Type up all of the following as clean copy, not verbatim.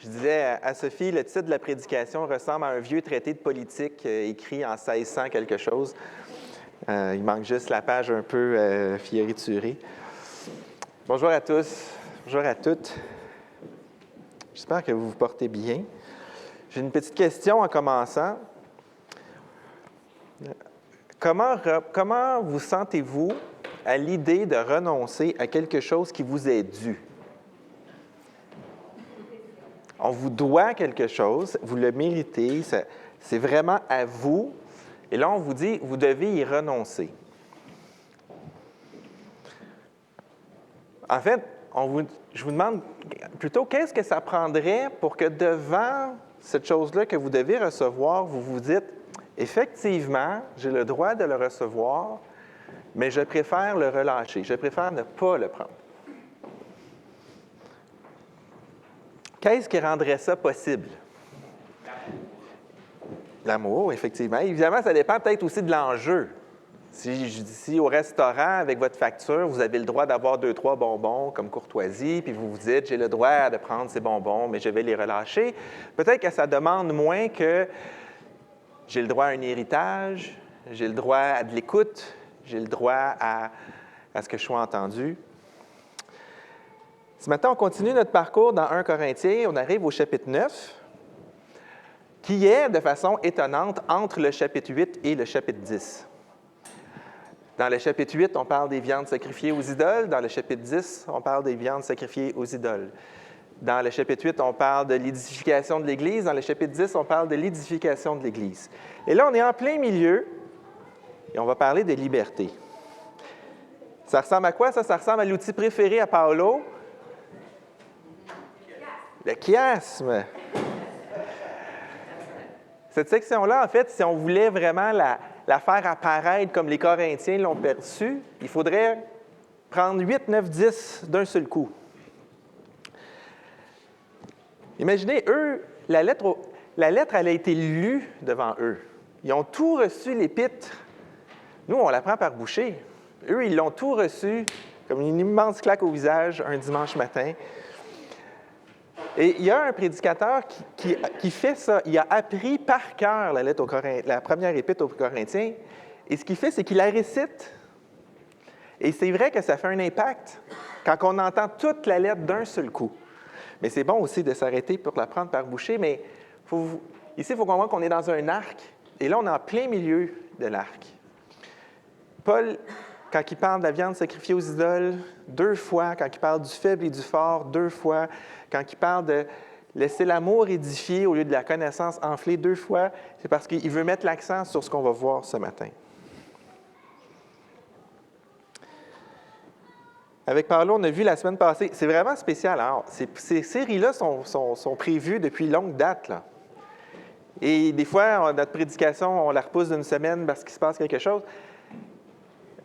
Je disais à Sophie, le titre de la prédication ressemble à un vieux traité de politique écrit en 1600 quelque chose. Il manque juste la page un peu fioriturée. Bonjour à tous, bonjour à toutes. J'espère que vous vous portez bien. J'ai une petite question en commençant. Comment vous sentez-vous à l'idée de renoncer à quelque chose qui vous est dû? On vous doit quelque chose, vous le méritez, c'est vraiment à vous. Et là, on vous dit, vous devez y renoncer. En fait, je vous demande plutôt, qu'est-ce que ça prendrait pour que devant cette chose-là que vous devez recevoir, vous vous dites, effectivement, j'ai le droit de le recevoir, mais je préfère le relâcher, je préfère ne pas le prendre. Qu'est-ce qui rendrait ça possible? L'amour, effectivement. Évidemment, ça dépend peut-être aussi de l'enjeu. Si au restaurant, avec votre facture, vous avez le droit d'avoir 2-3 bonbons comme courtoisie, puis vous vous dites, j'ai le droit de prendre ces bonbons, mais je vais les relâcher, peut-être que ça demande moins que j'ai le droit à un héritage, j'ai le droit à de l'écoute, j'ai le droit à ce que je sois entendu. Ce matin, on continue notre parcours dans 1 Corinthiens. On arrive au chapitre 9, qui est, de façon étonnante, entre le chapitre 8 et le chapitre 10. Dans le chapitre 8, on parle des viandes sacrifiées aux idoles. Dans le chapitre 10, on parle des viandes sacrifiées aux idoles. Dans le chapitre 8, on parle de l'édification de l'Église. Dans le chapitre 10, on parle de l'édification de l'Église. Et là, on est en plein milieu et on va parler de liberté. Ça ressemble à quoi, ça? Ça ressemble à l'outil préféré à Paolo. Le chiasme. Cette section-là, en fait, si on voulait vraiment la faire apparaître comme les Corinthiens l'ont perçu, il faudrait prendre 8, 9, 10 d'un seul coup. Imaginez, eux, la lettre, elle a été lue devant eux. Ils ont tout reçu, l'épître. Nous, on la prend par bouchée. Eux, ils l'ont tout reçu comme une immense claque au visage un dimanche matin. Et il y a un prédicateur qui fait ça. Il a appris par cœur la première épître aux Corinthiens. Et ce qu'il fait, c'est qu'il la récite. Et c'est vrai que ça fait un impact quand on entend toute la lettre d'un seul coup. Mais c'est bon aussi de s'arrêter pour la prendre par bouchée. Mais ici, il faut comprendre qu'on est dans un arc. Et là, on est en plein milieu de l'arc. Paul, quand il parle de la viande sacrifiée aux idoles, 2 fois. Quand il parle du faible et du fort, 2 fois. Quand il parle de laisser l'amour édifier au lieu de la connaissance enfler, 2 fois, c'est parce qu'il veut mettre l'accent sur ce qu'on va voir ce matin. Avec Paolo, on a vu la semaine passée, c'est vraiment spécial. Hein? Ces séries-là sont prévues depuis longue date. Là. Et des fois, notre prédication, on la repousse d'une semaine parce qu'il se passe quelque chose.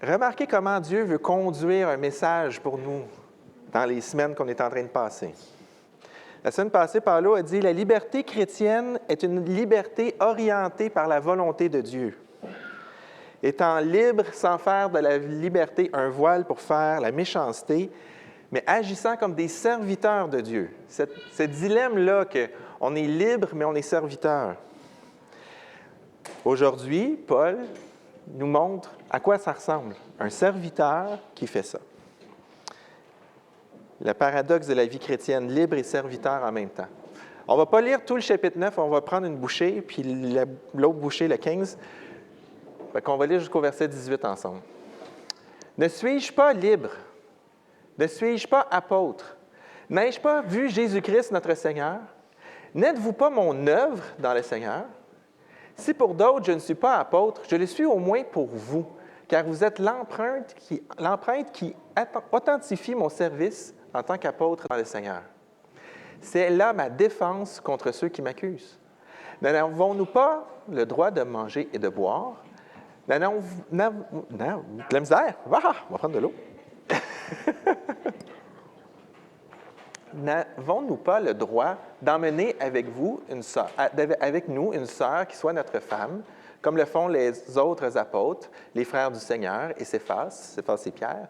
Remarquez comment Dieu veut conduire un message pour nous dans les semaines qu'on est en train de passer. La semaine passée, Paolo a dit « La liberté chrétienne est une liberté orientée par la volonté de Dieu. Étant libre sans faire de la liberté un voile pour faire la méchanceté, mais agissant comme des serviteurs de Dieu. » Ce dilemme-là qu'on est libre, mais on est serviteur. Aujourd'hui, Paul nous montre à quoi ça ressemble. Un serviteur qui fait ça. Le paradoxe de la vie chrétienne, libre et serviteur en même temps. On ne va pas lire tout le chapitre 9, on va prendre une bouchée, puis l'autre bouchée, le 15. On va lire jusqu'au verset 18 ensemble. « Ne suis-je pas libre? Ne suis-je pas apôtre? N'ai-je pas vu Jésus-Christ notre Seigneur? N'êtes-vous pas mon œuvre dans le Seigneur? Si pour d'autres je ne suis pas apôtre, je le suis au moins pour vous, car vous êtes l'empreinte qui authentifie mon service en tant qu'apôtre dans le Seigneur. C'est là ma défense contre ceux qui m'accusent. N'avons-nous pas le droit de manger et de boire? De la misère? Ah, on va prendre de l'eau. N'avons-nous pas le droit d'emmener avec nous une sœur qui soit notre femme, comme le font les autres apôtres, les frères du Seigneur et Céphas et Pierre?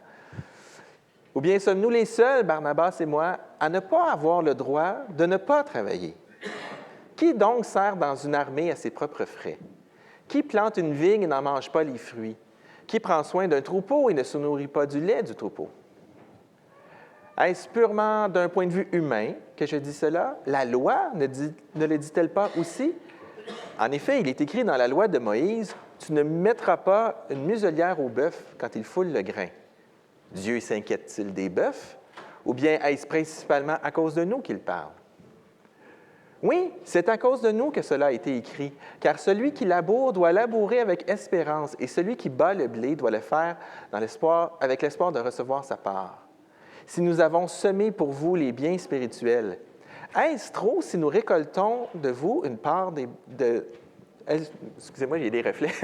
Ou bien sommes-nous les seuls, Barnabas et moi, à ne pas avoir le droit de ne pas travailler? Qui donc sert dans une armée à ses propres frais? Qui plante une vigne et n'en mange pas les fruits? Qui prend soin d'un troupeau et ne se nourrit pas du lait du troupeau? Est-ce purement d'un point de vue humain que je dis cela? La loi ne le dit-elle pas aussi? En effet, il est écrit dans la loi de Moïse, « Tu ne mettras pas une muselière au bœuf quand il foule le grain. » Dieu s'inquiète-t-il des bœufs? Ou bien est-ce principalement à cause de nous qu'il parle? Oui, c'est à cause de nous que cela a été écrit, car celui qui laboure doit labourer avec espérance, et celui qui bat le blé doit le faire avec l'espoir de recevoir sa part. Si nous avons semé pour vous les biens spirituels, est-ce trop si nous récoltons de vous une part excusez-moi, j'ai des reflets.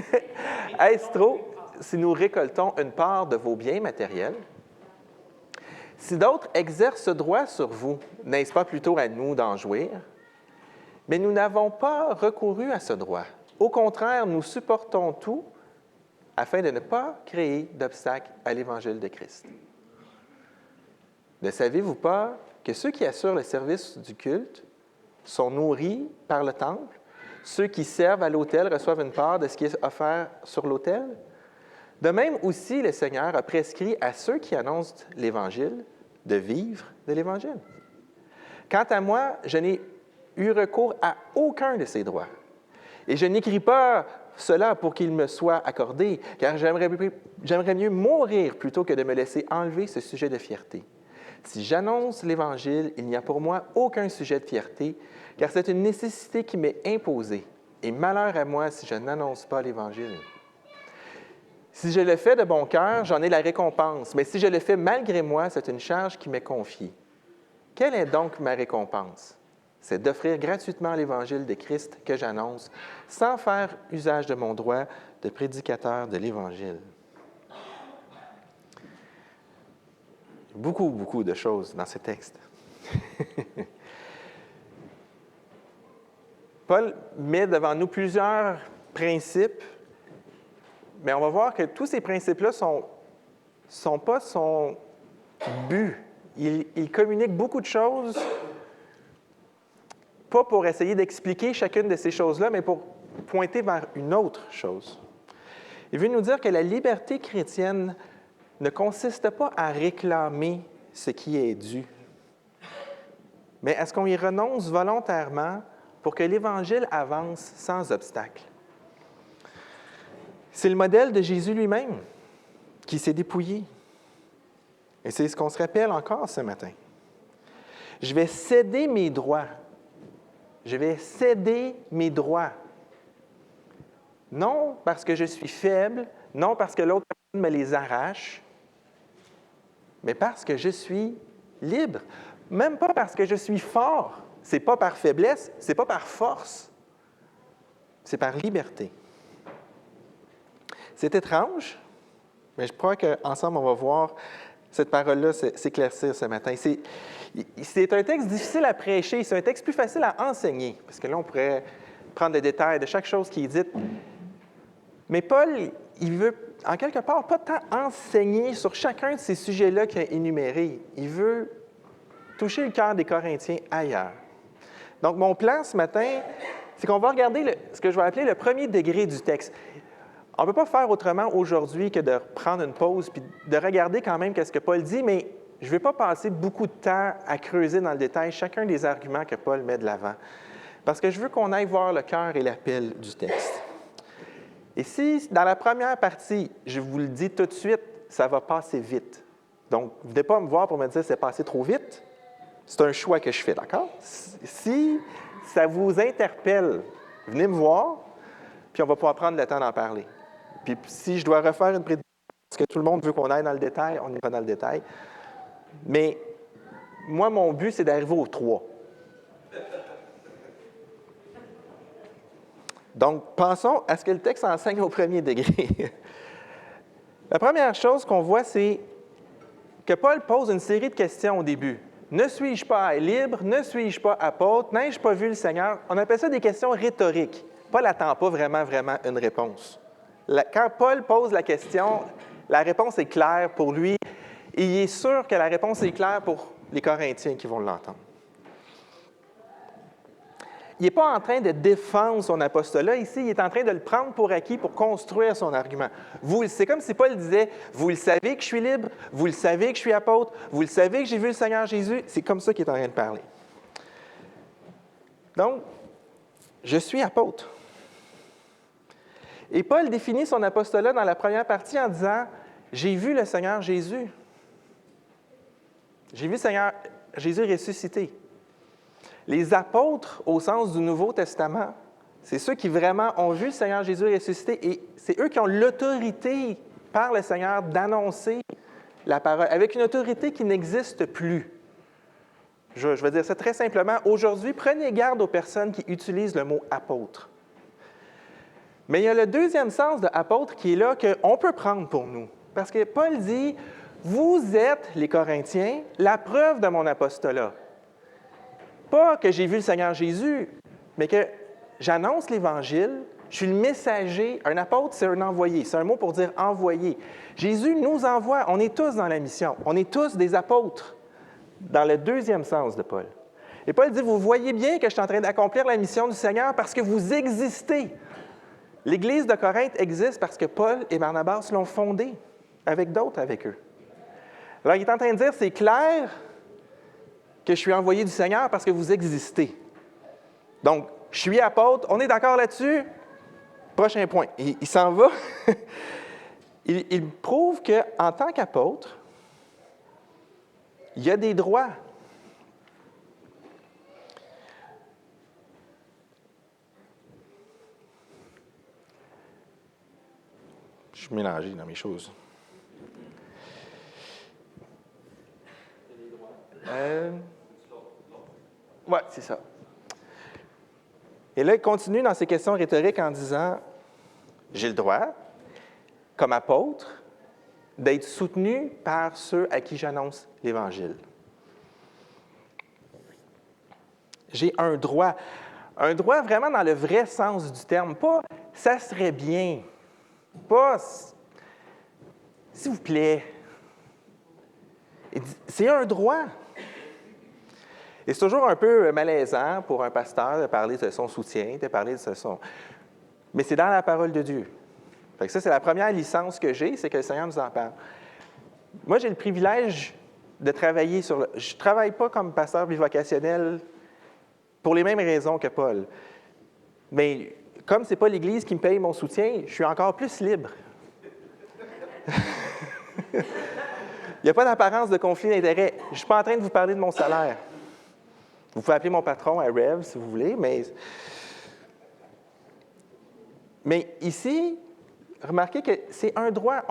Est-ce trop si nous récoltons une part de vos biens matériels? Si d'autres exercent ce droit sur vous, n'est-ce pas plutôt à nous d'en jouir? Mais nous n'avons pas recouru à ce droit. Au contraire, nous supportons tout afin de ne pas créer d'obstacles à l'Évangile de Christ. Ne savez-vous pas que ceux qui assurent le service du culte sont nourris par le temple? Ceux qui servent à l'autel reçoivent une part de ce qui est offert sur l'autel? De même aussi, le Seigneur a prescrit à ceux qui annoncent l'Évangile de vivre de l'Évangile. Quant à moi, je n'ai eu recours à aucun de ces droits. Et je n'écris pas cela pour qu'il me soit accordé, car j'aimerais mieux mourir plutôt que de me laisser enlever ce sujet de fierté. Si j'annonce l'Évangile, il n'y a pour moi aucun sujet de fierté, car c'est une nécessité qui m'est imposée. Et malheur à moi si je n'annonce pas l'Évangile. Si je le fais de bon cœur, j'en ai la récompense, mais si je le fais malgré moi, c'est une charge qui m'est confiée. Quelle est donc ma récompense? C'est d'offrir gratuitement l'Évangile de Christ que j'annonce, sans faire usage de mon droit de prédicateur de l'Évangile. Beaucoup de choses dans ce texte. Paul met devant nous plusieurs principes, mais on va voir que tous ces principes-là ne sont pas son but. Il communique beaucoup de choses, pas pour essayer d'expliquer chacune de ces choses-là, mais pour pointer vers une autre chose. Il veut nous dire que la liberté chrétienne ne consiste pas à réclamer ce qui est dû, mais à ce qu'on y renonce volontairement pour que l'Évangile avance sans obstacle. C'est le modèle de Jésus lui-même qui s'est dépouillé. Et c'est ce qu'on se rappelle encore ce matin. Je vais céder mes droits. Je vais céder mes droits. Non parce que je suis faible, non parce que l'autre personne me les arrache, mais parce que je suis libre. Même pas parce que je suis fort. Ce n'est pas par faiblesse, ce n'est pas par force. C'est par liberté. C'est étrange, mais je crois qu'ensemble, on va voir cette parole-là s'éclaircir ce matin. C'est un texte difficile à prêcher, c'est un texte plus facile à enseigner, parce que là, on pourrait prendre les détails de chaque chose qui est dite. Mais Paul, il veut, en quelque part, pas tant enseigner sur chacun de ces sujets-là qu'il a énumérés. Il veut toucher le cœur des Corinthiens ailleurs. Donc, mon plan ce matin, c'est qu'on va regarder ce que je vais appeler le premier degré du texte. On ne peut pas faire autrement aujourd'hui que de prendre une pause puis de regarder quand même ce que Paul dit, mais je ne vais pas passer beaucoup de temps à creuser dans le détail chacun des arguments que Paul met de l'avant, parce que je veux qu'on aille voir le cœur et l'appel du texte. Et si, dans la première partie, je vous le dis tout de suite, ça va passer vite. Donc, vous ne venez pas me voir pour me dire que c'est passé trop vite. C'est un choix que je fais, d'accord? Si ça vous interpelle, venez me voir, puis on va pouvoir prendre le temps d'en parler. Puis si je dois refaire une prédication, parce que tout le monde veut qu'on aille dans le détail, on ira dans le détail. Mais moi, mon but, c'est d'arriver aux 3. Donc, pensons à ce que le texte enseigne au premier degré. La première chose qu'on voit, c'est que Paul pose une série de questions au début. Ne suis-je pas libre? Ne suis-je pas apôtre? N'ai-je pas vu le Seigneur? On appelle ça des questions rhétoriques. Paul n'attend pas vraiment une réponse. Quand Paul pose la question, la réponse est claire pour lui. Et il est sûr que la réponse est claire pour les Corinthiens qui vont l'entendre. Il n'est pas en train de défendre son apostolat ici, il est en train de le prendre pour acquis pour construire son argument. C'est comme si Paul disait, vous le savez que je suis libre, vous le savez que je suis apôtre, vous le savez que j'ai vu le Seigneur Jésus. C'est comme ça qu'il est en train de parler. Donc, je suis apôtre. Et Paul définit son apostolat dans la première partie en disant, j'ai vu le Seigneur Jésus. J'ai vu le Seigneur Jésus ressuscité. Les apôtres, au sens du Nouveau Testament, c'est ceux qui vraiment ont vu le Seigneur Jésus ressuscité et c'est eux qui ont l'autorité par le Seigneur d'annoncer la parole, avec une autorité qui n'existe plus. Je vais dire ça très simplement. Aujourd'hui, prenez garde aux personnes qui utilisent le mot « apôtre ». Mais il y a le deuxième sens de « apôtre » qui est là, qu'on peut prendre pour nous. Parce que Paul dit « Vous êtes, les Corinthiens, la preuve de mon apostolat ». Pas que j'ai vu le Seigneur Jésus, mais que j'annonce l'Évangile, je suis le messager. Un apôtre, c'est un envoyé. C'est un mot pour dire envoyé. Jésus nous envoie. On est tous dans la mission. On est tous des apôtres, dans le deuxième sens de Paul. Et Paul dit, vous voyez bien que je suis en train d'accomplir la mission du Seigneur parce que vous existez. L'Église de Corinthe existe parce que Paul et Barnabas l'ont fondée, avec d'autres avec eux. Alors, il est en train de dire, c'est clair que je suis envoyé du Seigneur parce que vous existez. Donc, je suis apôtre, on est d'accord là-dessus? Prochain point. Il s'en va. il prouve qu'en tant qu'apôtre, il y a des droits. Je suis mélangé dans mes choses. Oui, c'est ça. Et là, il continue dans ses questions rhétoriques en disant, j'ai le droit, comme apôtre, d'être soutenu par ceux à qui j'annonce l'Évangile. J'ai un droit vraiment dans le vrai sens du terme, pas « ça serait bien », pas « s'il vous plaît ». C'est un droit. Et c'est toujours un peu malaisant pour un pasteur de parler de son soutien, de parler de son... Mais c'est dans la parole de Dieu. Fait que ça, c'est la première licence que j'ai, c'est que le Seigneur nous en parle. Moi, j'ai le privilège de travailler sur... Je ne travaille pas comme pasteur bivocationnel pour les mêmes raisons que Paul. Mais comme ce n'est pas l'Église qui me paye mon soutien, je suis encore plus libre. Il n'y a pas d'apparence de conflit d'intérêt. Je ne suis pas en train de vous parler de mon salaire. Vous pouvez appeler mon patron à Rev si vous voulez, mais ici, remarquez que c'est un droit.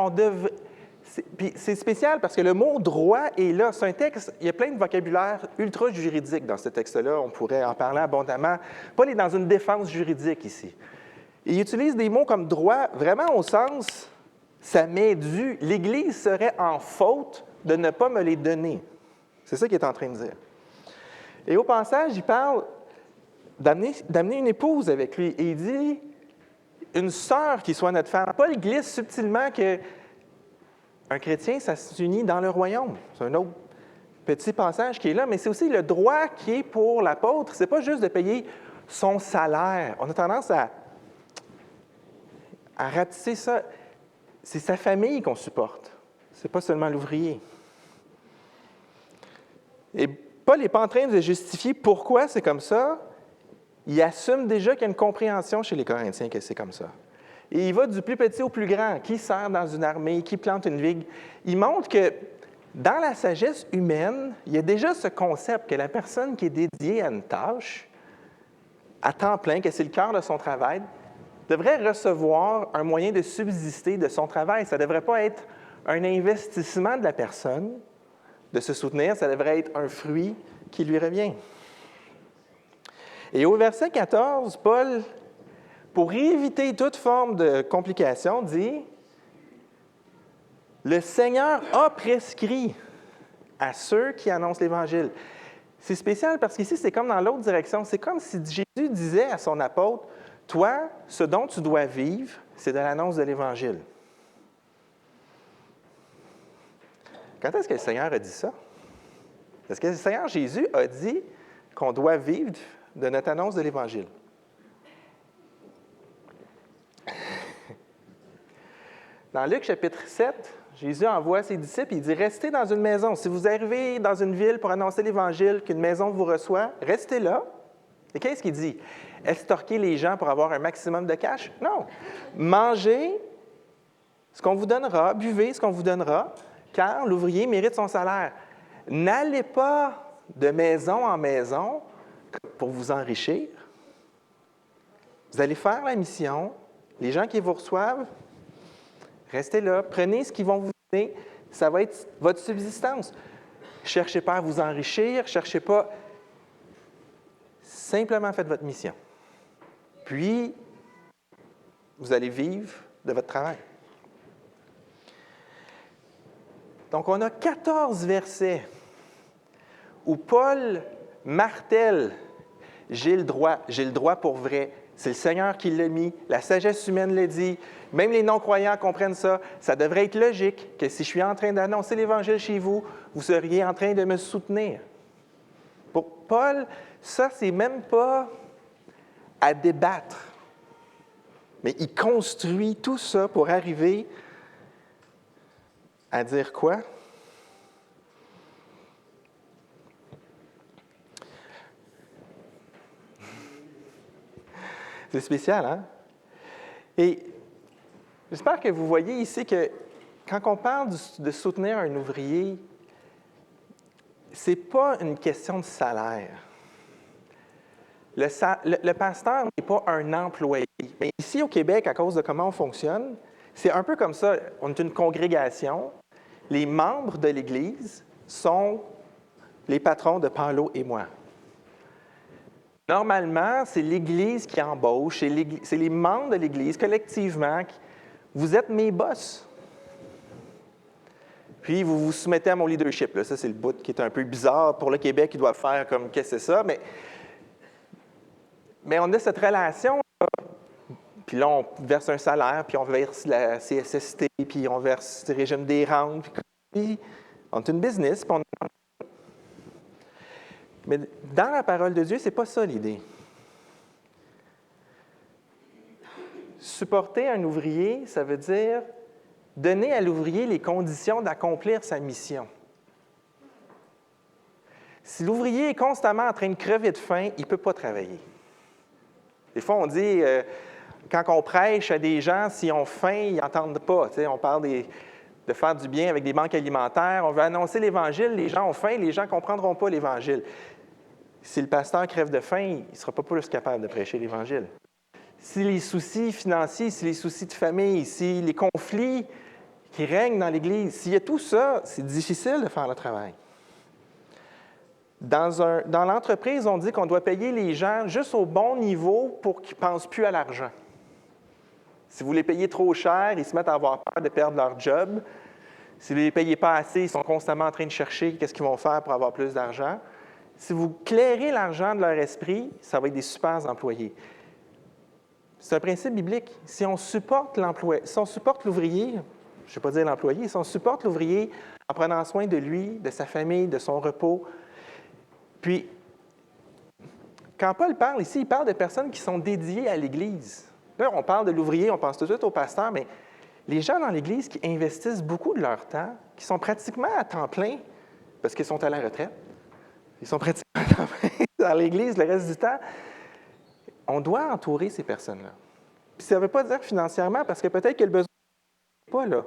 Puis c'est spécial parce que le mot « droit » est là. C'est un texte, il y a plein de vocabulaire ultra juridique dans ce texte-là. On pourrait en parler abondamment. Paul est dans une défense juridique ici. Il utilise des mots comme « droit » vraiment au sens « ça m'est dû ». L'Église serait en faute de ne pas me les donner. C'est ça qu'il est en train de dire. Et au passage, il parle d'amener une épouse avec lui. Et il dit, une sœur qui soit notre femme. Paul glisse subtilement qu'un chrétien, ça s'unit dans le royaume. C'est un autre petit passage qui est là, mais c'est aussi le droit qui est pour l'apôtre. Ce n'est pas juste de payer son salaire. On a tendance à rapetisser ça. C'est sa famille qu'on supporte. Ce n'est pas seulement l'ouvrier. Et Paul n'est pas en train de justifier pourquoi c'est comme ça. Il assume déjà qu'il y a une compréhension chez les Corinthiens que c'est comme ça. Et il va du plus petit au plus grand. Qui sert dans une armée, qui plante une vigne. Il montre que dans la sagesse humaine, il y a déjà ce concept que la personne qui est dédiée à une tâche, à temps plein, que c'est le cœur de son travail, devrait recevoir un moyen de subsister de son travail. Ça ne devrait pas être un investissement de la personne, de se soutenir, ça devrait être un fruit qui lui revient. Et au verset 14, Paul, pour éviter toute forme de complication, dit « Le Seigneur a prescrit à ceux qui annoncent l'Évangile. » C'est spécial parce qu'ici, c'est comme dans l'autre direction. C'est comme si Jésus disait à son apôtre, « Toi, ce dont tu dois vivre, c'est de l'annonce de l'Évangile. » Quand est-ce que le Seigneur a dit ça? Est-ce que le Seigneur Jésus a dit qu'on doit vivre de notre annonce de l'Évangile? Dans Luc chapitre 7, Jésus envoie ses disciples et il dit « Restez dans une maison. Si vous arrivez dans une ville pour annoncer l'Évangile, qu'une maison vous reçoit, restez là. » Et qu'est-ce qu'il dit? Estorquer les gens pour avoir un maximum de cash? Non. Mangez ce qu'on vous donnera, buvez ce qu'on vous donnera, car l'ouvrier mérite son salaire. N'allez pas de maison en maison pour vous enrichir. Vous allez faire la mission. Les gens qui vous reçoivent, restez là. Prenez ce qu'ils vont vous donner. Ça va être votre subsistance. Cherchez pas à vous enrichir. Cherchez pas. Simplement faites votre mission. Puis, vous allez vivre de votre travail. Donc, on a 14 versets où Paul martèle « J'ai le droit pour vrai. C'est le Seigneur qui l'a mis. La sagesse humaine l'a dit. Même les non-croyants comprennent ça. Ça devrait être logique que si je suis en train d'annoncer l'Évangile chez vous, vous seriez en train de me soutenir. » Pour Paul, ça, c'est même pas à débattre. Mais il construit tout ça pour arriver à dire quoi? C'est spécial, hein? Et j'espère que vous voyez ici que quand on parle de soutenir un ouvrier, ce n'est pas une question de salaire. Le pasteur n'est pas un employé. Mais ici, au Québec, à cause de comment on fonctionne, c'est un peu comme ça. On est une congrégation. Les membres de l'Église sont les patrons de Paulo et moi. Normalement, c'est l'Église qui embauche, c'est les membres de l'Église collectivement. Vous êtes mes boss. Puis, vous vous soumettez à mon leadership. Là. Ça, c'est le bout qui est un peu bizarre. Pour le Québec, ils doivent faire comme « qu'est-ce que c'est ça? » Mais on a cette relation. Puis là, on verse un salaire, puis on verse la CSST, puis on verse le régime des rentes. Puis on est une business. Puis Mais dans la parole de Dieu, ce n'est pas ça l'idée. Supporter un ouvrier, ça veut dire donner à l'ouvrier les conditions d'accomplir sa mission. Si l'ouvrier est constamment en train de crever de faim, il ne peut pas travailler. Des fois, on dit, quand on prêche à des gens, s'ils ont faim, ils n'entendent pas. Tu sais, on parle de faire du bien avec des banques alimentaires. On veut annoncer l'Évangile, les gens ont faim, les gens ne comprendront pas l'Évangile. Si le pasteur crève de faim, il ne sera pas plus capable de prêcher l'Évangile. Si les soucis financiers, si les soucis de famille, si les conflits qui règnent dans l'Église, s'il y a tout ça, c'est difficile de faire le travail. Dans l'entreprise, on dit qu'on doit payer les gens juste au bon niveau pour qu'ils ne pensent plus à l'argent. Si vous les payez trop cher, ils se mettent à avoir peur de perdre leur job. Si vous ne les payez pas assez, ils sont constamment en train de chercher qu'est-ce qu'ils vont faire pour avoir plus d'argent. Si vous clairez l'argent de leur esprit, ça va être des super employés. C'est un principe biblique. Si on supporte l'ouvrier, je ne vais pas dire l'employé, si on supporte l'ouvrier en prenant soin de lui, de sa famille, de son repos, puis, quand Paul parle ici, il parle de personnes qui sont dédiées à l'Église. Là, on parle de l'ouvrier, on pense tout de suite au pasteur, mais les gens dans l'Église qui investissent beaucoup de leur temps, qui sont pratiquement à temps plein, parce qu'ils sont à la retraite, ils sont pratiquement à temps plein dans l'Église le reste du temps, on doit entourer ces personnes-là. Puis ça ne veut pas dire financièrement, parce que peut-être que le besoin n'est pas là,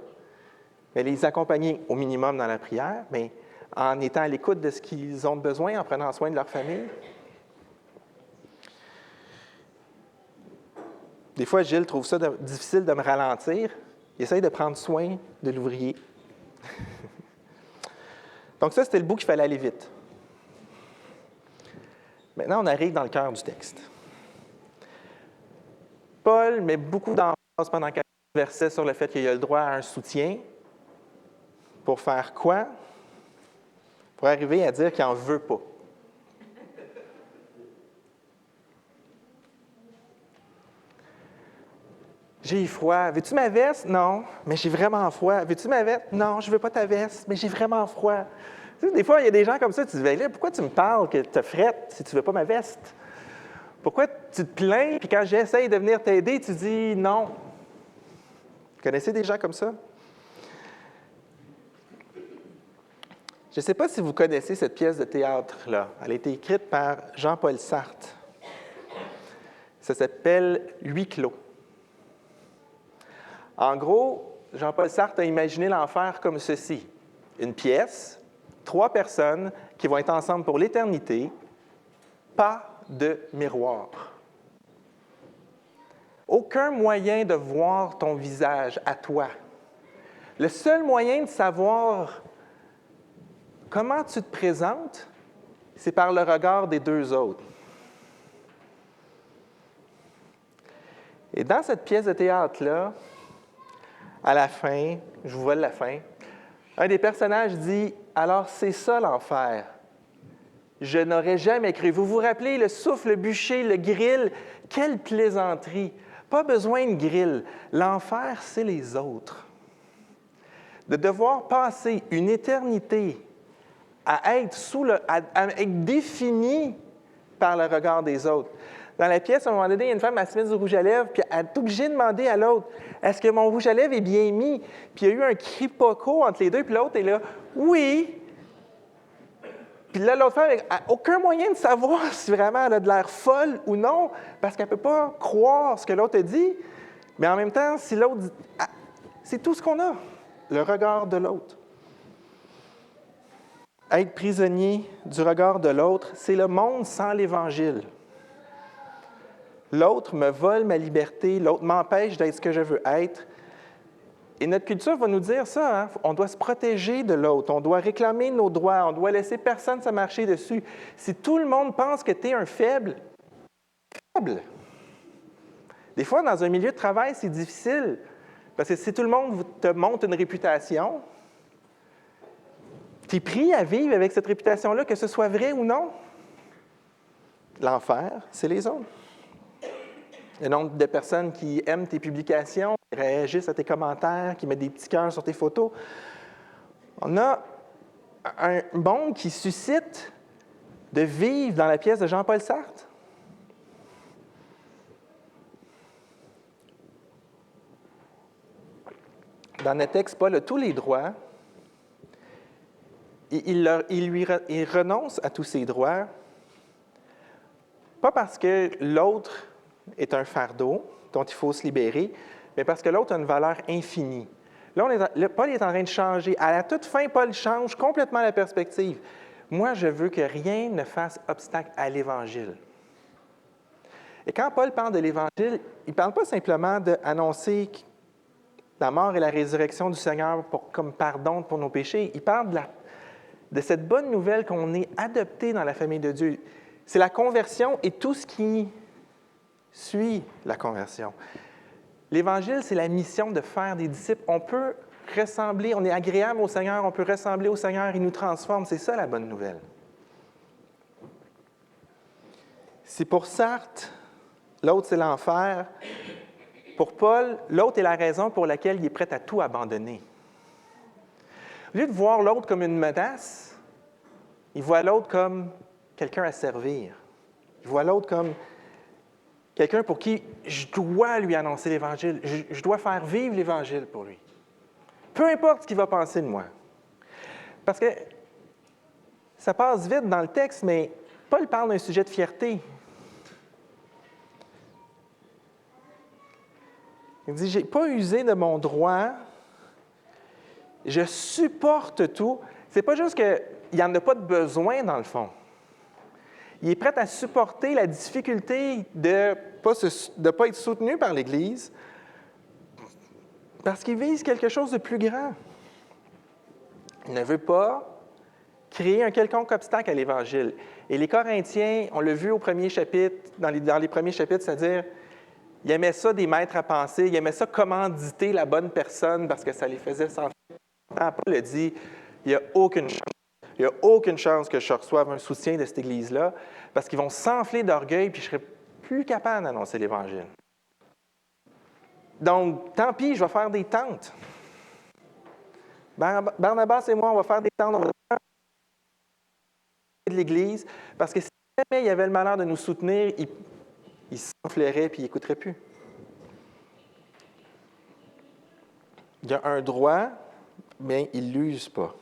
mais les accompagner au minimum dans la prière, mais en étant à l'écoute de ce qu'ils ont besoin, en prenant soin de leur famille. Des fois, Gilles trouve ça difficile de me ralentir. Il essaye de prendre soin de l'ouvrier. Donc ça, c'était le bout qu'il fallait aller vite. Maintenant, on arrive dans le cœur du texte. Paul met beaucoup d'emphase pendant 4 versets sur le fait qu'il a le droit à un soutien. Pour faire quoi? Pour arriver à dire qu'il n'en veut pas. J'ai froid. Veux-tu ma veste? Non, mais j'ai vraiment froid. Veux-tu ma veste? Non, je ne veux pas ta veste, mais j'ai vraiment froid. Tu sais, des fois, il y a des gens comme ça, tu te dis, ben là, pourquoi tu me parles que tu as frette si tu ne veux pas ma veste? Pourquoi tu te plains, puis quand j'essaye de venir t'aider, tu dis non? Vous connaissez des gens comme ça? Je ne sais pas si vous connaissez cette pièce de théâtre-là. Elle a été écrite par Jean-Paul Sartre. Ça s'appelle « Huis clos ». En gros, Jean-Paul Sartre a imaginé l'enfer comme ceci. Une pièce, 3 personnes qui vont être ensemble pour l'éternité, pas de miroir. Aucun moyen de voir ton visage à toi. Le seul moyen de savoir comment tu te présentes, c'est par le regard des 2 autres. Et dans cette pièce de théâtre-là, à la fin, je vous vole la fin, un des personnages dit « Alors c'est ça l'enfer. Je n'aurais jamais cru. » Vous vous rappelez le souffle, le bûcher, le grill? Quelle plaisanterie! Pas besoin de grill. L'enfer, c'est les autres. De devoir passer une éternité à être, à être défini par le regard des autres. Dans la pièce, à un moment donné, il y a une femme, elle se met du rouge à lèvres, puis elle est obligée de demander à l'autre, « Est-ce que mon rouge à lèvres est bien mis? » Puis il y a eu un quiproquo entre les deux, puis l'autre est là, « Oui! » Puis là, l'autre femme n'a aucun moyen de savoir si vraiment elle a de l'air folle ou non, parce qu'elle ne peut pas croire ce que l'autre a dit. Mais en même temps, si l'autre dit, c'est tout ce qu'on a, le regard de l'autre. Être prisonnier du regard de l'autre, c'est le monde sans l'Évangile. L'autre me vole ma liberté, l'autre m'empêche d'être ce que je veux être. Et notre culture va nous dire ça, hein? On doit se protéger de l'autre, on doit réclamer nos droits, on doit laisser personne se marcher dessus. Si tout le monde pense que tu es un faible, des fois, dans un milieu de travail, c'est difficile, parce que si tout le monde te montre une réputation, tu es pris à vivre avec cette réputation-là, que ce soit vrai ou non. L'enfer, c'est les autres. Le nombre de personnes qui aiment tes publications, qui réagissent à tes commentaires, qui mettent des petits cœurs sur tes photos. On a un monde qui suscite de vivre dans la pièce de Jean-Paul Sartre. Dans notre texte, Paul a tous les droits. Il renonce à tous ses droits, pas parce que l'autre est un fardeau dont il faut se libérer, mais parce que l'autre a une valeur infinie. Là, Paul est en train de changer. À la toute fin, Paul change complètement la perspective. Moi, je veux que rien ne fasse obstacle à l'Évangile. Et quand Paul parle de l'Évangile, il ne parle pas simplement d'annoncer la mort et la résurrection du Seigneur comme pardon pour nos péchés. Il parle de cette bonne nouvelle qu'on est adopté dans la famille de Dieu. C'est la conversion et tout ce qui suit la conversion. L'Évangile, c'est la mission de faire des disciples. On peut ressembler, on est agréable au Seigneur, on peut ressembler au Seigneur, il nous transforme. C'est ça la bonne nouvelle. Si pour Sartre, l'autre c'est l'enfer, pour Paul, l'autre est la raison pour laquelle il est prêt à tout abandonner. Au lieu de voir l'autre comme une menace, il voit l'autre comme quelqu'un à servir. Il voit l'autre comme quelqu'un pour qui je dois lui annoncer l'Évangile. Je dois faire vivre l'Évangile pour lui. Peu importe ce qu'il va penser de moi. Parce que ça passe vite dans le texte, mais Paul parle d'un sujet de fierté. Il dit, « Je n'ai pas usé de mon droit, je supporte tout. » Ce n'est pas juste qu'il n'y en a pas de besoin, dans le fond. Il est prêt à supporter la difficulté de ne pas être soutenu par l'Église parce qu'il vise quelque chose de plus grand. Il ne veut pas créer un quelconque obstacle à l'Évangile. Et les Corinthiens, on l'a vu au premier chapitre, dans les premiers chapitres, c'est-à-dire, ils aimaient ça des maîtres à penser, ils aimaient ça commanditer la bonne personne parce que ça les faisait sentir. Paul a dit, il n'y a aucune chance. Il n'y a aucune chance que je reçoive un soutien de cette Église-là, parce qu'ils vont s'enfler d'orgueil, puis je ne serai plus capable d'annoncer l'Évangile. Donc, tant pis, je vais faire des tentes. Barnabas et moi, on va faire des tentes, on va faire de l'Église, parce que si jamais il avait le malheur de nous soutenir, il s'enflairait et il n'écouterait plus. Il y a un droit, mais il ne l'use pas,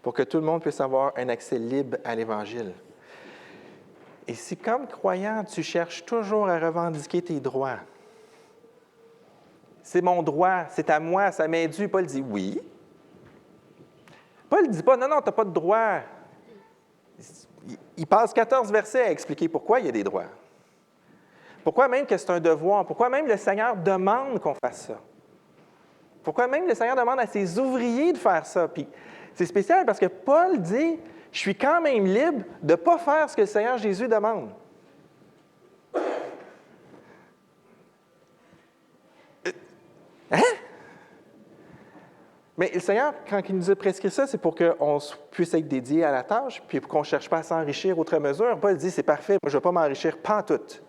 pour que tout le monde puisse avoir un accès libre à l'Évangile. Et si, comme croyant, tu cherches toujours à revendiquer tes droits, c'est mon droit, c'est à moi, ça m'est dû, Paul dit oui. Paul ne dit pas, non, tu n'as pas de droit. Il passe 14 versets à expliquer pourquoi il y a des droits. Pourquoi même que c'est un devoir? Pourquoi même le Seigneur demande qu'on fasse ça? Pourquoi même le Seigneur demande à ses ouvriers de faire ça? Puis c'est spécial parce que Paul dit, je suis quand même libre de ne pas faire ce que le Seigneur Jésus demande. Hein? Mais le Seigneur, quand il nous a prescrit ça, c'est pour qu'on puisse être dédié à la tâche, puis pour qu'on ne cherche pas à s'enrichir outre mesure. Paul dit, c'est parfait, moi je ne vais pas m'enrichir pantoute.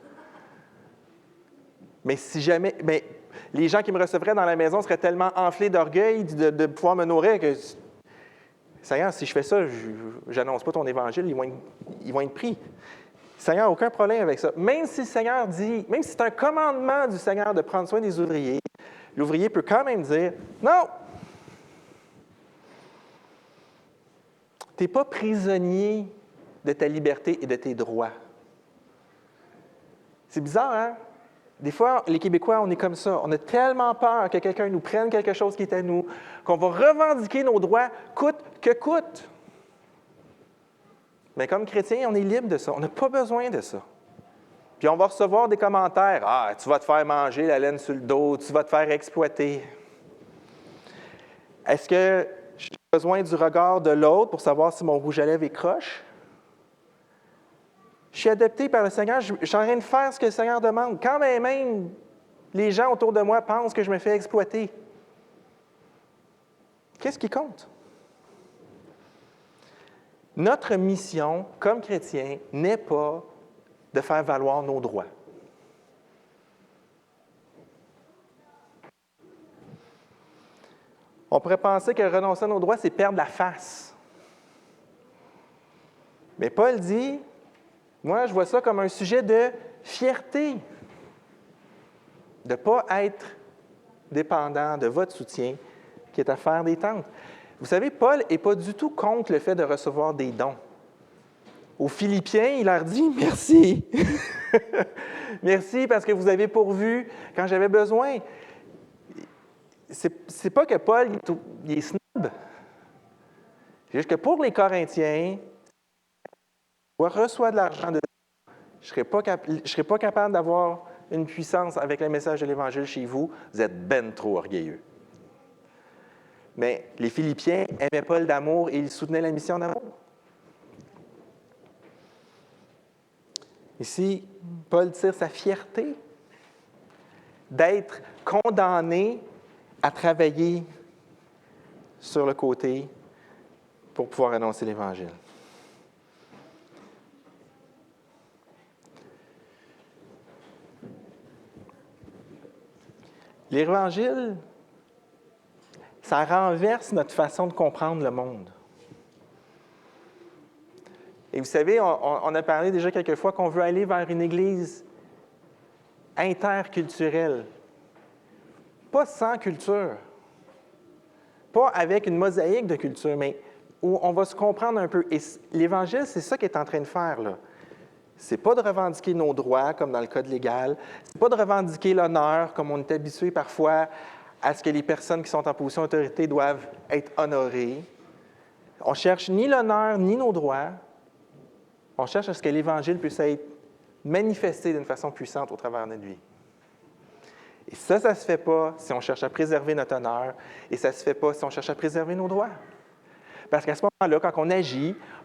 Mais si jamais, les gens qui me recevraient dans la maison seraient tellement enflés d'orgueil de pouvoir me nourrir que, Seigneur, si je fais ça, je n'annonce pas ton évangile, ils vont être pris. Seigneur, aucun problème avec ça. Même si le Seigneur dit, même si c'est un commandement du Seigneur de prendre soin des ouvriers, l'ouvrier peut quand même dire, non, tu n'es pas prisonnier de ta liberté et de tes droits. C'est bizarre, hein? Des fois, les Québécois, on est comme ça. On a tellement peur que quelqu'un nous prenne quelque chose qui est à nous, qu'on va revendiquer nos droits coûte que coûte. Mais comme chrétiens, on est libre de ça. On n'a pas besoin de ça. Puis on va recevoir des commentaires. « Ah, tu vas te faire manger la laine sur le dos, tu vas te faire exploiter. » Est-ce que j'ai besoin du regard de l'autre pour savoir si mon rouge à lèvres est croche? Je suis adopté par le Seigneur, je suis en train de faire ce que le Seigneur demande. Quand même, les gens autour de moi pensent que je me fais exploiter. Qu'est-ce qui compte? Notre mission, comme chrétiens, n'est pas de faire valoir nos droits. On pourrait penser que renoncer à nos droits, c'est perdre la face. Mais Paul dit, moi, je vois ça comme un sujet de fierté, de ne pas être dépendant de votre soutien, qui est à faire des tentes. Vous savez, Paul n'est pas du tout contre le fait de recevoir des dons. Aux Philippiens, il leur dit « Merci! Merci parce que vous avez pourvu quand j'avais besoin. » C'est pas que Paul il est snob. C'est juste que pour les Corinthiens, si je reçois de l'argent de Dieu, je ne serais pas capable d'avoir une puissance avec le message de l'Évangile chez vous. Vous êtes ben trop orgueilleux. Mais les Philippiens aimaient Paul d'amour et ils soutenaient la mission d'amour. Ici, Paul tire sa fierté d'être condamné à travailler sur le côté pour pouvoir annoncer l'Évangile. L'Évangile, ça renverse notre façon de comprendre le monde. Et vous savez, on a parlé déjà quelques fois qu'on veut aller vers une Église interculturelle. Pas sans culture. Pas avec une mosaïque de culture, mais où on va se comprendre un peu. Et l'Évangile, c'est ça qu'il est en train de faire, là. C'est pas de revendiquer nos droits, comme dans le code légal. C'est pas de revendiquer l'honneur, comme on est habitué parfois à ce que les personnes qui sont en position d'autorité doivent être honorées. On cherche ni l'honneur, ni nos droits. On cherche à ce que l'Évangile puisse être manifesté d'une façon puissante au travers de notre vie. Et ça ne se fait pas si on cherche à préserver notre honneur, et ça ne se fait pas si on cherche à préserver nos droits. Parce qu'à ce moment-là, quand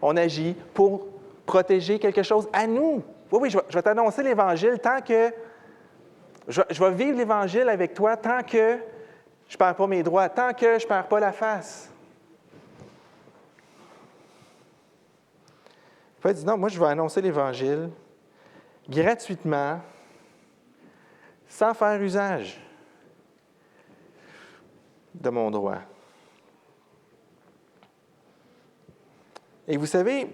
on agit pour protéger quelque chose à nous. Oui, je vais t'annoncer l'Évangile tant que... Je vais vivre l'Évangile avec toi tant que je ne perds pas mes droits, tant que je ne perds pas la face. Paul dit, non, moi, je vais annoncer l'Évangile gratuitement, sans faire usage de mon droit. Et vous savez,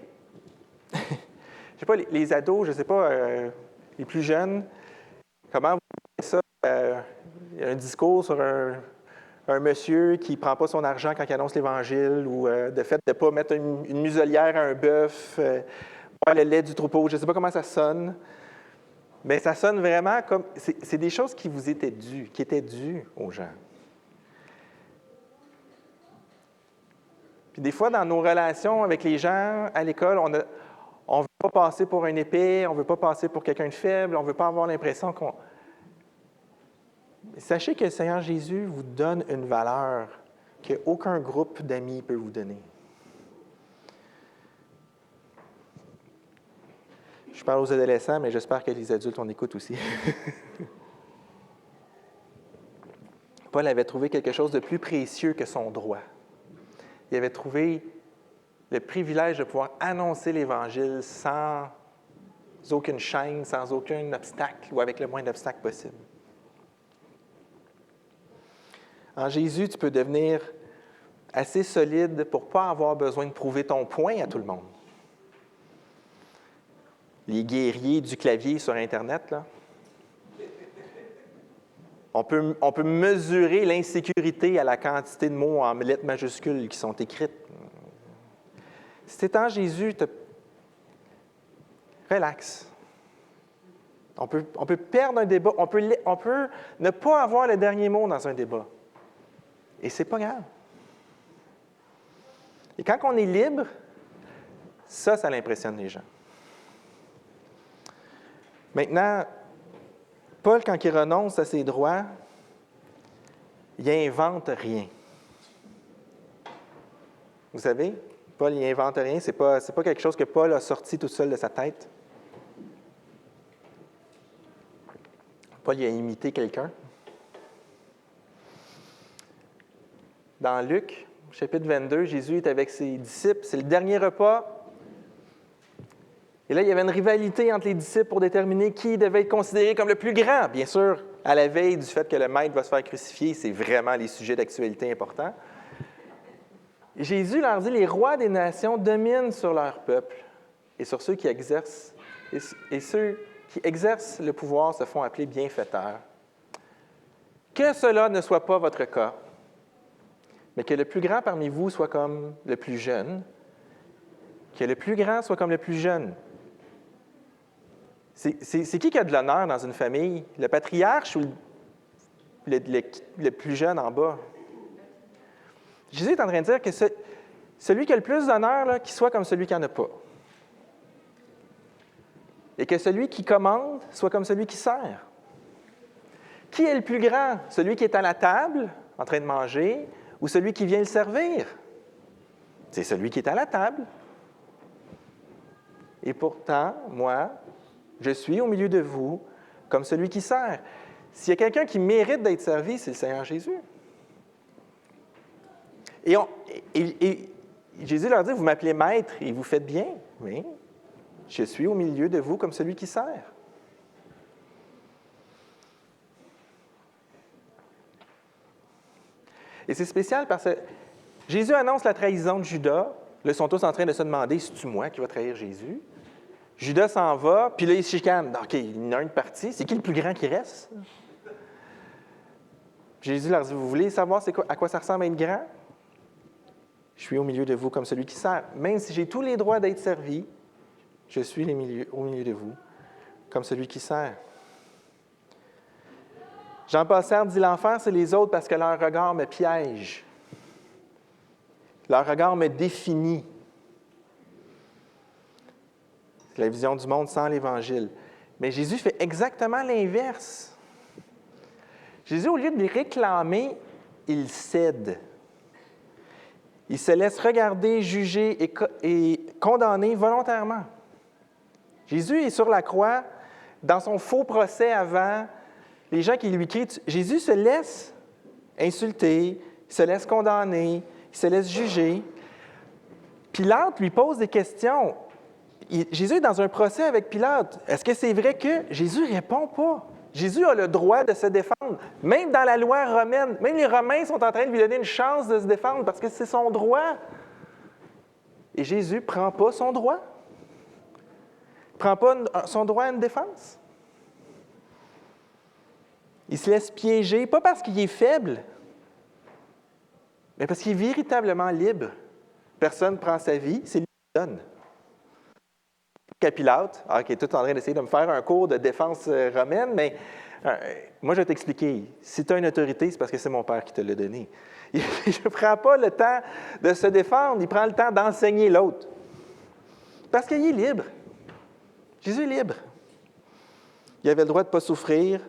je ne sais pas, les ados, je ne sais pas, les plus jeunes, comment vous voyez ça? Il y a un discours sur un monsieur qui ne prend pas son argent quand il annonce l'Évangile, ou le fait de ne pas mettre une muselière à un bœuf, boire le lait du troupeau, je ne sais pas comment ça sonne, mais ça sonne vraiment comme... C'est des choses qui vous étaient dues, qui étaient dues aux gens. Puis des fois, dans nos relations avec les gens à l'école, on ne veut pas passer pour un épais, on ne veut pas passer pour quelqu'un de faible, on ne veut pas avoir l'impression qu'on... Sachez que le Seigneur Jésus vous donne une valeur qu'aucun groupe d'amis peut vous donner. Je parle aux adolescents, mais j'espère que les adultes en écoutent aussi. Paul avait trouvé quelque chose de plus précieux que son droit. Il avait trouvé le privilège de pouvoir annoncer l'Évangile sans aucune chaîne, sans aucun obstacle ou avec le moins d'obstacles possible. En Jésus, tu peux devenir assez solide pour ne pas avoir besoin de prouver ton point à tout le monde. Les guerriers du clavier sur Internet, là, on peut mesurer l'insécurité à la quantité de mots en lettres majuscules qui sont écrites. Si tu es en Jésus, relax. On peut perdre un débat, on peut ne pas avoir le dernier mot dans un débat. Et c'est pas grave. Et quand on est libre, ça l'impressionne les gens. Maintenant, Paul, quand il renonce à ses droits, il n'invente rien. Vous savez, Paul, il n'invente rien. Ce n'est pas quelque chose que Paul a sorti tout seul de sa tête. Paul, il a imité quelqu'un. Dans Luc, chapitre 22, Jésus est avec ses disciples. C'est le dernier repas. Et là, il y avait une rivalité entre les disciples pour déterminer qui devait être considéré comme le plus grand. Bien sûr, à la veille du fait que le maître va se faire crucifier, c'est vraiment les sujets d'actualité importants. Et Jésus leur dit, les rois des nations dominent sur leur peuple et sur ceux qui exercent. Et ceux qui exercent le pouvoir se font appeler bienfaiteurs. Que cela ne soit pas votre cas, mais que le plus grand parmi vous soit comme le plus jeune, que le plus grand soit comme le plus jeune. C'est qui a de l'honneur dans une famille? Le patriarche ou le plus jeune en bas? Jésus est en train de dire que celui qui a le plus d'honneur, qu'il soit comme celui qui n'en a pas. Et que celui qui commande soit comme celui qui sert. Qui est le plus grand? Celui qui est à la table, en train de manger, ou celui qui vient le servir? C'est celui qui est à la table. Et pourtant, moi, je suis au milieu de vous comme celui qui sert. S'il y a quelqu'un qui mérite d'être servi, c'est le Seigneur Jésus. Et Jésus leur dit, vous m'appelez maître et vous faites bien. Oui, je suis au milieu de vous comme celui qui sert. Et c'est spécial parce que Jésus annonce la trahison de Judas. Là, ils sont tous en train de se demander, c'est-tu moi qui va trahir Jésus? Judas s'en va, puis là, il se chicane. OK, il y en a un de parti. C'est qui le plus grand qui reste? Jésus leur dit, vous voulez savoir à quoi ça ressemble à être grand? Je suis au milieu de vous comme celui qui sert. Même si j'ai tous les droits d'être servi, je suis au milieu de vous comme celui qui sert. Jean-Paul Sartre dit, l'enfer, c'est les autres parce que leur regard me piège. Leur regard me définit. C'est la vision du monde sans l'Évangile. Mais Jésus fait exactement l'inverse. Jésus, au lieu de les réclamer, il cède. Il se laisse regarder, juger et condamner volontairement. Jésus est sur la croix, dans son faux procès avant, les gens qui lui crient, Jésus se laisse insulter, il se laisse condamner, il se laisse juger. Pilate lui pose des questions. Jésus est dans un procès avec Pilate. Est-ce que c'est vrai que Jésus ne répond pas? Jésus a le droit de se défendre. Même dans la loi romaine, même les Romains sont en train de lui donner une chance de se défendre parce que c'est son droit. Et Jésus ne prend pas son droit. Il ne prend pas son droit à une défense. Il se laisse piéger, pas parce qu'il est faible, mais parce qu'il est véritablement libre. Personne ne prend sa vie, c'est lui qui donne. Pilate, qui est tout en train d'essayer de me faire un cours de défense romaine, mais moi, je vais t'expliquer. Si tu as une autorité, c'est parce que c'est mon Père qui te l'a donné. Il ne prend pas le temps de se défendre, il prend le temps d'enseigner l'autre. Parce qu'il est libre. Jésus est libre. Il avait le droit de ne pas souffrir,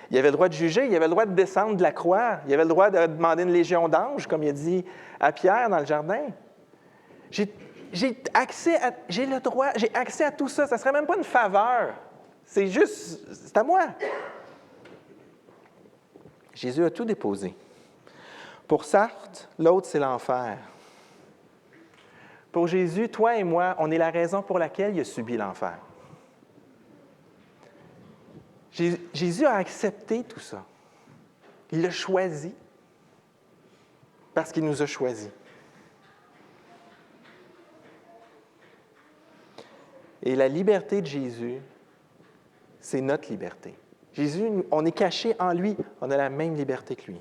il avait le droit de juger, il avait le droit de descendre de la croix, il avait le droit de demander une légion d'anges, comme il a dit à Pierre dans le jardin. J'ai accès à tout ça. Ça ne serait même pas une faveur. C'est à moi. Jésus a tout déposé. Pour Sartre, l'autre, c'est l'enfer. Pour Jésus, toi et moi, on est la raison pour laquelle il a subi l'enfer. Jésus a accepté tout ça. Il l'a choisi parce qu'il nous a choisis. Et la liberté de Jésus, c'est notre liberté. Jésus, on est caché en lui, on a la même liberté que lui.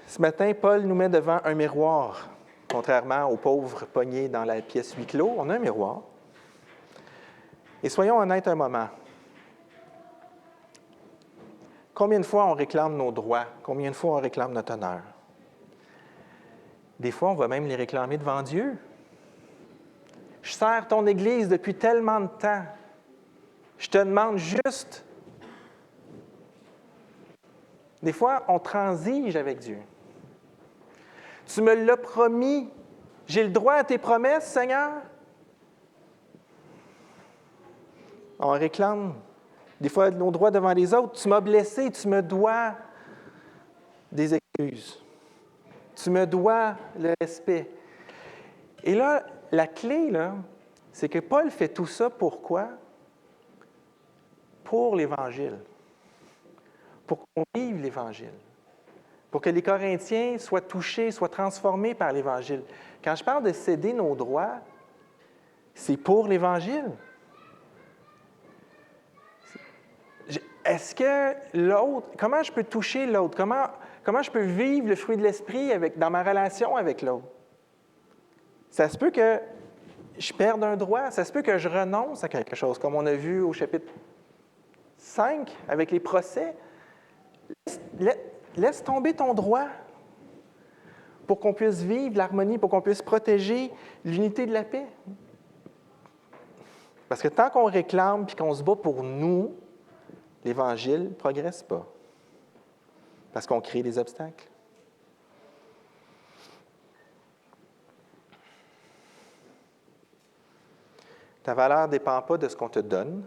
Ce matin, Paul nous met devant un miroir. Contrairement aux pauvres pognés dans la pièce huis clos, on a un miroir. Et soyons honnêtes un moment. Combien de fois on réclame nos droits? Combien de fois on réclame notre honneur? Des fois, on va même les réclamer devant Dieu. Je sers ton Église depuis tellement de temps. Je te demande juste. Des fois, on transige avec Dieu. Tu me l'as promis. J'ai le droit à tes promesses, Seigneur. On réclame des fois nos droits devant les autres. Tu m'as blessé, tu me dois des excuses. Tu me dois le respect. Et là, la clé, là, c'est que Paul fait tout ça pourquoi? Pour l'Évangile. Pour qu'on vive l'Évangile. Pour que les Corinthiens soient touchés, soient transformés par l'Évangile. Quand je parle de céder nos droits, c'est pour l'Évangile. Est-ce que l'autre, comment je peux toucher l'autre? Comment je peux vivre le fruit de l'Esprit dans ma relation avec l'autre? Ça se peut que je perde un droit, ça se peut que je renonce à quelque chose, comme on a vu au chapitre 5 avec les procès. Laisse tomber ton droit pour qu'on puisse vivre l'harmonie, pour qu'on puisse protéger l'unité de la paix. Parce que tant qu'on réclame et qu'on se bat pour nous, l'Évangile ne progresse pas. Parce qu'on crée des obstacles. Ta valeur ne dépend pas de ce qu'on te donne.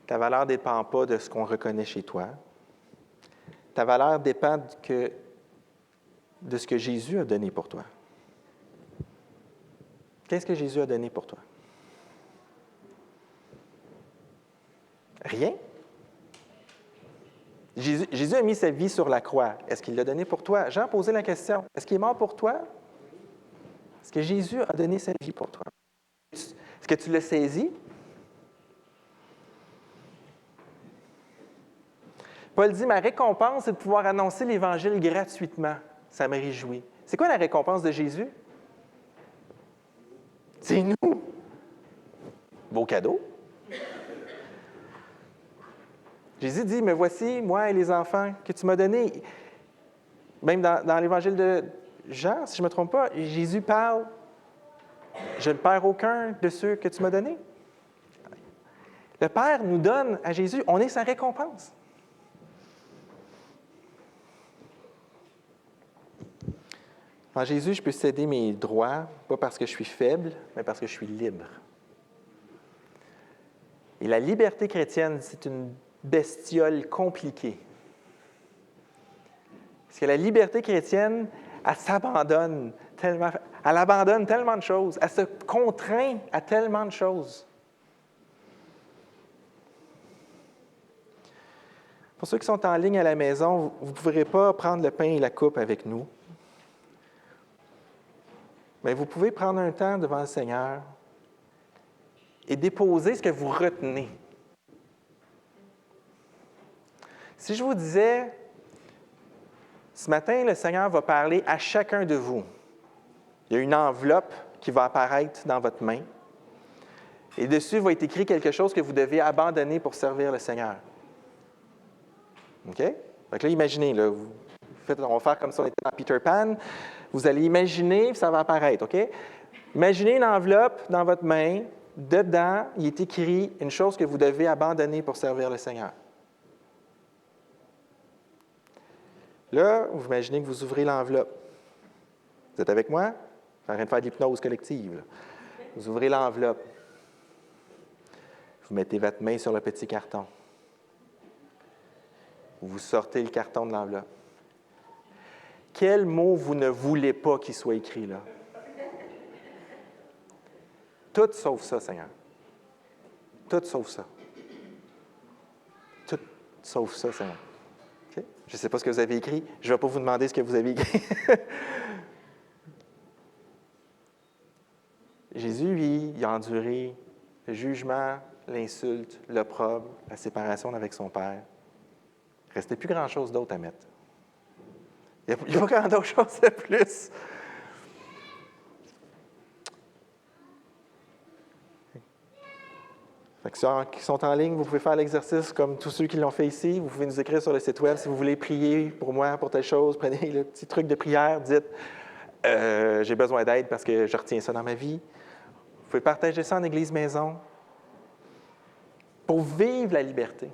Ta valeur ne dépend pas de ce qu'on reconnaît chez toi. Ta valeur dépend de ce que Jésus a donné pour toi. Qu'est-ce que Jésus a donné pour toi? Rien. Jésus a mis sa vie sur la croix. Est-ce qu'il l'a donné pour toi? Jean a posé la question. Est-ce qu'il est mort pour toi? Est-ce que Jésus a donné sa vie pour toi? Est-ce que tu l'as saisi? Paul dit, ma récompense, c'est de pouvoir annoncer l'Évangile gratuitement. Ça me réjouit. C'est quoi la récompense de Jésus? C'est nous. Beau cadeau. Jésus dit, me voici, moi et les enfants que tu m'as donnés. Même dans l'Évangile de Jean, si je ne me trompe pas, Jésus parle, je ne perds aucun de ceux que tu m'as donnés. Le Père nous donne à Jésus, on est sa récompense. En Jésus, je peux céder mes droits, pas parce que je suis faible, mais parce que je suis libre. Et la liberté chrétienne, c'est une bestiole compliquée. Parce que la liberté chrétienne, elle abandonne tellement de choses, elle se contraint à tellement de choses. Pour ceux qui sont en ligne à la maison, vous ne pourrez pas prendre le pain et la coupe avec nous. Mais vous pouvez prendre un temps devant le Seigneur et déposer ce que vous retenez. Si je vous disais, ce matin, le Seigneur va parler à chacun de vous. Il y a une enveloppe qui va apparaître dans votre main. Et dessus va être écrit quelque chose que vous devez abandonner pour servir le Seigneur. OK? Donc là, imaginez, là, on va faire comme si on était dans Peter Pan. Vous allez imaginer, puis ça va apparaître, OK? Imaginez une enveloppe dans votre main. Dedans, il est écrit une chose que vous devez abandonner pour servir le Seigneur. Là, vous imaginez que vous ouvrez l'enveloppe. Vous êtes avec moi? Je suis en train de faire de l'hypnose collective. Là. Vous ouvrez l'enveloppe. Vous mettez votre main sur le petit carton. Vous sortez le carton de l'enveloppe. Quel mot vous ne voulez pas qu'il soit écrit là? Tout sauf ça, Seigneur. Tout sauf ça. Tout sauf ça, Seigneur. Okay? Je ne sais pas ce que vous avez écrit. Je ne vais pas vous demander ce que vous avez écrit. Jésus, lui, il a enduré le jugement, l'insulte, l'opprobre, la séparation avec son Père. Il ne restait plus grand-chose d'autre à mettre. Il n'y a pas grand-chose de plus. Fait que ceux qui sont en ligne, vous pouvez faire l'exercice comme tous ceux qui l'ont fait ici. Vous pouvez nous écrire sur le site web si vous voulez prier pour moi, pour telle chose. Prenez le petit truc de prière, dites « j'ai besoin d'aide parce que je retiens ça dans ma vie ». Vous pouvez partager ça en Église maison pour vivre la liberté.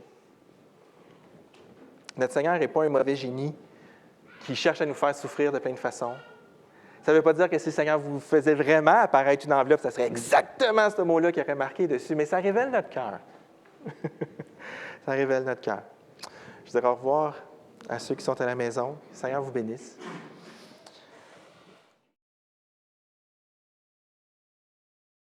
Notre Seigneur n'est pas un mauvais génie qui cherche à nous faire souffrir de plein de façons. Ça ne veut pas dire que si le Seigneur vous faisait vraiment apparaître une enveloppe, ça serait exactement ce mot-là qui aurait marqué dessus, mais ça révèle notre cœur. Ça révèle notre cœur. Je dirais au revoir à ceux qui sont à la maison. Que le Seigneur vous bénisse.